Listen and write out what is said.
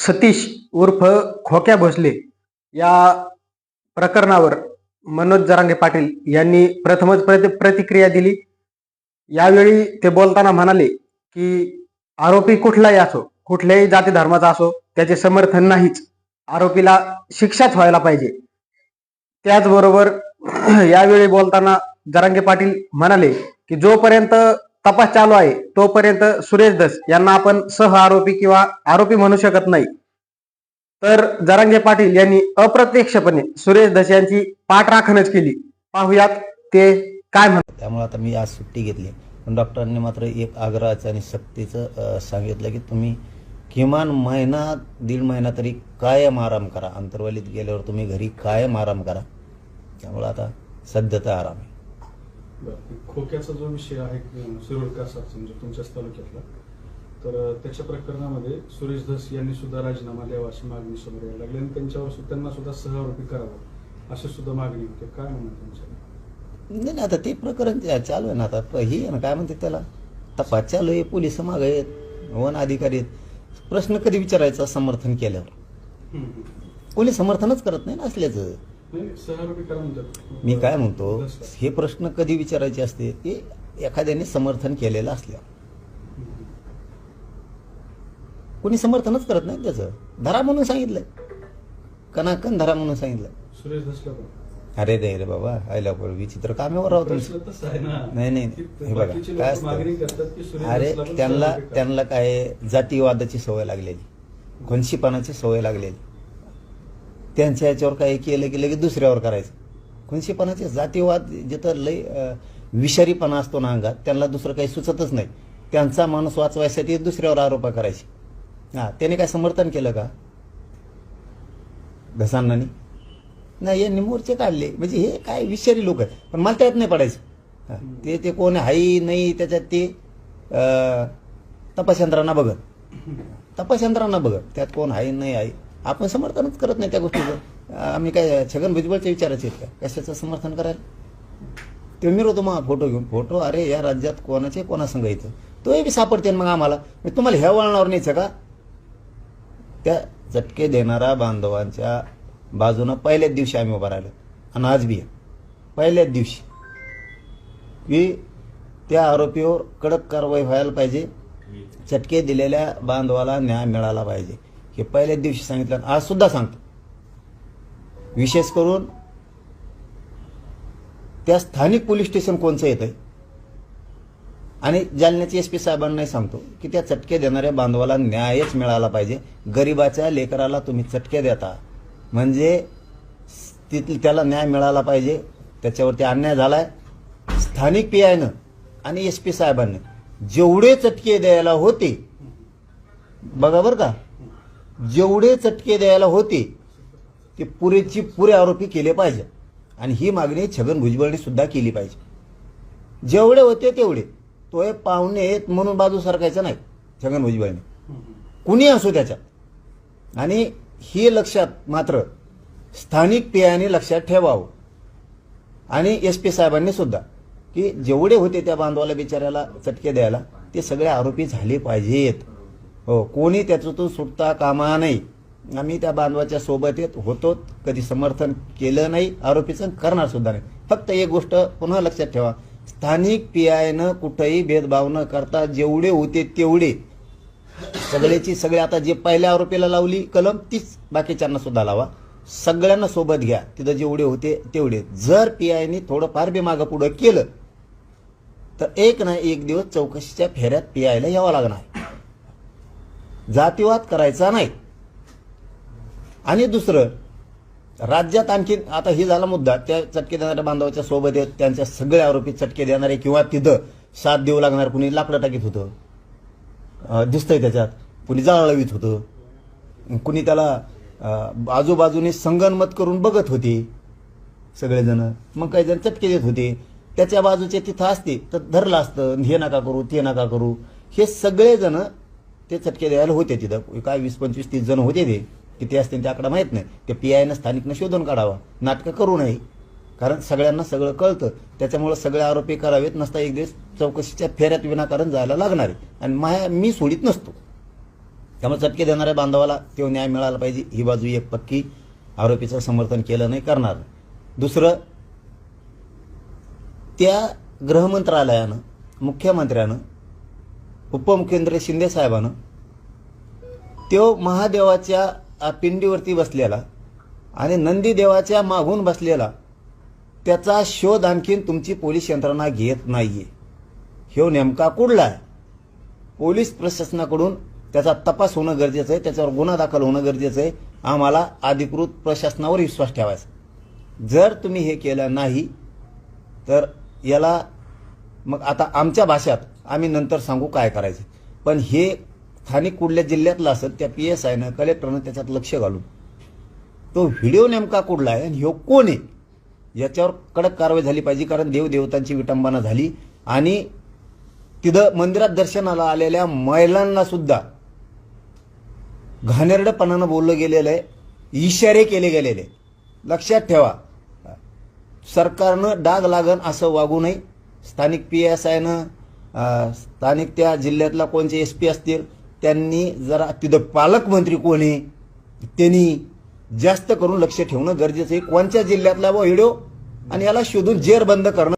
सतीश उर्फ खोक्या भोसले या प्रकरणावर मनोज जरांगे पाटील यांनी प्रथमच प्रतिक्रिया दिली। यावेळी ते बोलताना म्हणाले की आरोपी कुठलाही असो, कुठल्याही जाती धर्माचा असो, त्याचे समर्थन नाहीच, आरोपीला शिक्षाच व्हायला पाहिजे। त्याचबरोबर यावेळी बोलताना जरांगे पाटील म्हणाले की जोपर्यंत तपास चालू आहे तोपर्यंत सुरेश धस यांना आपण सह आरोपी किंवा आरोपी म्हणू शकत नाही। तर जरांगे पाटील यांनी अप्रत्यक्षपणे सुरेश धस यांची पाठराखणच केली। पाहुयात ते काय म्हणतात। त्यामुळे आता मी आज सुट्टी घेतली, पण डॉक्टरांनी मात्र एक आग्रहाचं आणि सक्तीचं सांगितलं की तुम्ही किमान महिना दीड महिना तरी कायम आराम करा, अंतर्वालीत गेल्यावर तुम्ही घरी कायम आराम करा। त्यामुळे आता सध्या तर आराम आहे। खोक्याचा जो विषय आहे शिरोडकर समजा तुमच्याच तालुक्यातला, तर त्याच्या प्रकरणामध्ये सुरेश धस यांनी सुद्धा राजीनामा द्यावा अशी मागणी समोर यायला लागली आणि त्यांना सुद्धा सहआरोपी करावं अशी सुद्धा मागणी होते। काय म्हणणार तुमच्या? नाही, आता ते प्रकरण चालू आहे ना। आता ही आहे ना, काय म्हणते त्याला, तपास चालू आहे, पोलीस मागे आहेत, वन अधिकारी आहेत। प्रश्न कधी विचारायचा समर्थन केल्यावर? कोणी समर्थनच करत नाही ना असल्याचं। सहआरोपी करा म्हणतात। मी काय म्हणतो, हे प्रश्न कधी विचारायचे असते की एखाद्याने समर्थन केलेलं असल्यावर। कोणी समर्थनच करत नाही त्याचं। धरा म्हणून सांगितलंय, कनाकन धरा म्हणून सांगितलं सुरेश धसला पण अरे दे रे बाबा, आयला विचित्र कामेवर राहतो। नाही नाही, हे बघा काय असतं, अरे त्यांना काय जातीवादाची सवय लागलेली, खुनशीपणाची सवय लागलेली। त्यांच्या याच्यावर काही केलं की लगेच दुसऱ्यावर करायचं। खुनशीपणाचे जातीवाद जिथं लय विषारीपणा असतो ना अंगात, त्यांना दुसरं काही सुचतच नाही। त्यांचा माणूस वाचवायसाठी दुसऱ्यावर आरोप करायचे। त्याने काय समर्थन केलं का धसांनानी? नाही, यांनी मोर्चे काढले। म्हणजे हे काय विषारी लोक आहेत, पण मला त्यात नाही पडायचं। ते कोण आहे नाही त्याच्यात, ते तपासयंत्रांना बघत त्यात कोण आहे नाही आहे। आपण समर्थनच करत नाही त्या गोष्टीचं। आम्ही काय छगन भुजबळच्या विचाराचे आहेत का कशाचं समर्थन करायला? ते मिळवतो मग फोटो घेऊन, फोटो अरे या राज्यात कोणाचे कोणासंग यायचं तोही बी सापडते मग आम्हाला। मी तुम्हाला ह्या वळणावर न्यायचं का? त्या चटके देणाऱ्या बांधवांच्या बाजूनं पहिल्याच दिवशी आम्ही उभा राहिलो, आणि आज बी पहिल्याच दिवशी की त्या आरोपीवर कडक कारवाई व्हायला पाहिजे, चटके दिलेल्या बांधवाला न्याय मिळाला पाहिजे, हे पहिल्याच दिवशी सांगितलं, आज सुद्धा सांगतो। विशेष करून त्या स्थानिक पोलीस स्टेशन कोणचं येत आहे आणि जालन्याचे SP साहेबांनाही सांगतो की त्या चटके देणाऱ्या बांधवाला न्यायच मिळाला पाहिजे। गरिबाच्या लेकराला तुम्ही चटके देता म्हणजे त्याला न्याय मिळाला पाहिजे, त्याच्यावरती अन्याय झालाय। स्थानिक PIनं आणि SP साहेबांनी जेवढे चटके द्यायला होते, बघा बरं का, जेवढे चटके द्यायला होते ते पुरे आरोपी केले पाहिजे। आणि ही मागणी छगन भुजबळने सुद्धा केली पाहिजे। जेवढे होते तेवढे, तो हे पाहुणे आहेत म्हणून बाजू सरकायचं नाही छगन भुजबळने, कुणी असो त्याच्यात। आणि हे लक्षात मात्र स्थानिक PIने लक्षात ठेवावं, आणि SP साहेबांनी सुद्धा, की जेवढे होते त्या बांधवाला बिचाऱ्याला चटके द्यायला ते सगळे आरोपी झाले पाहिजेत। हो, कोणी त्याच्यातून सुटता कामा नाही। आम्ही त्या बांधवाच्या सोबत होतो, कधी समर्थन केलं नाही आरोपीचं, करणार सुद्धा नाही। फक्त एक गोष्ट पुन्हा लक्षात ठेवा, स्थानिक PIनं कुठेही भेदभाव न करता जेवढे होते तेवढे सगळ्याची सगळे, आता जे पहिल्या आरोपीला लावली कलम तीच बाकीच्यांना सुद्धा लावा, सगळ्यांना सोबत घ्या, तिथं जेवढे होते तेवढे। जर PIने थोडंफार बी मागं पुढं केलं तर एक ना एक दिवस चौकशीच्या फेऱ्यात PIला यावं लागणार। जातीवाद करायचा नाही। आणि दुसरं, राज्यात आणखी आता ही झाला मुद्दा, त्या चटके देणाऱ्या बांधवाच्या सोबत आहेत त्यांच्या सगळे आरोपी चटके देणारे, किंवा तिथं साथ देऊ लागणार, कुणी लाकडं टाकीत होतं दिसतंय त्याच्यात, कुणी जाळ लावित होतं, कुणी त्याला आजूबाजूने संगनमत करून बघत होते सगळेजण, मग काही जण चटके देत होते। त्याच्या बाजूचे तिथं असते तर धरलं असतं, हे नका करू ते नका करू। हे सगळेजण ते चटके द्यायला होते तिथं, काय 20, 25, 30 जण होते ते, किती असतील ते आकडा माहीत नाही। ते PIनं स्थानिकनं शोधून काढावा, नाटकं करू नये, कारण सगळ्यांना सगळं कळतं। त्याच्यामुळे सगळे आरोपी करावेत, नसता एक दिवस चौकशीच्या फेऱ्यात विनाकारण जायला लागणार आहे। आणि मी सोडित नसतो, त्यामुळे चटके देणाऱ्या बांधवाला तो न्याय मिळाला पाहिजे, ही बाजू एक पक्की. आरोपीचं समर्थन केलं नाही, करणार. दुसरं, त्या गृहमंत्रालयानं, मुख्यमंत्र्यानं, उपमुख्यमंत्री शिंदे साहेबानं तो महादेवाच्या पिंडीवरती बसलेला आणि नंदीदेवाच्या मागून बसलेला त्याचा शोध आणखीन तुमची पोलीस यंत्रणा घेत नाहीये. ह्यो नेमका कुठला आहे? पोलीस प्रशासनाकडून त्याचा तपास होणं गरजेचं आहे, त्याच्यावर गुन्हा दाखल होणं गरजेचं आहे. आम्हाला अधिकृत प्रशासनावर विश्वास ठेवायचा. जर तुम्ही हे केलं नाही तर याला मग आता आमच्या भाषात आम्ही नंतर सांगू काय करायचं. पण हे स्थानिक कुठल्या जिल्ह्यातलं असेल त्या PSIनं, कलेक्टरनं त्याच्यात लक्ष घालून तो व्हिडिओ नेमका कुठला आहे आणि ह्यो कोण आहे याच्यावर कडक कारवाई झाली पाहिजे. कारण देवदेवतांची विटंबना झाली आणि तिथं मंदिरात दर्शनाला आलेल्या महिलांना सुद्धा घाणेरडपणानं बोललं गेलेलं आहे, इशारे केले गेलेले. लक्षात ठेवा, सरकारनं डाग लागन असं वागू नये. स्थानिक PSIनं, स्थानिक त्या जिल्ह्यातला कोणचे SP असतील त्यांनी जरा, तिथं पालकमंत्री कोण आहे त्यांनी जास्त करून लक्ष ठेवणं गरजेचं आहे. कोणत्या जिल्ह्यातला व्हिडिओ आणि याला शोधून जेर बंद करणं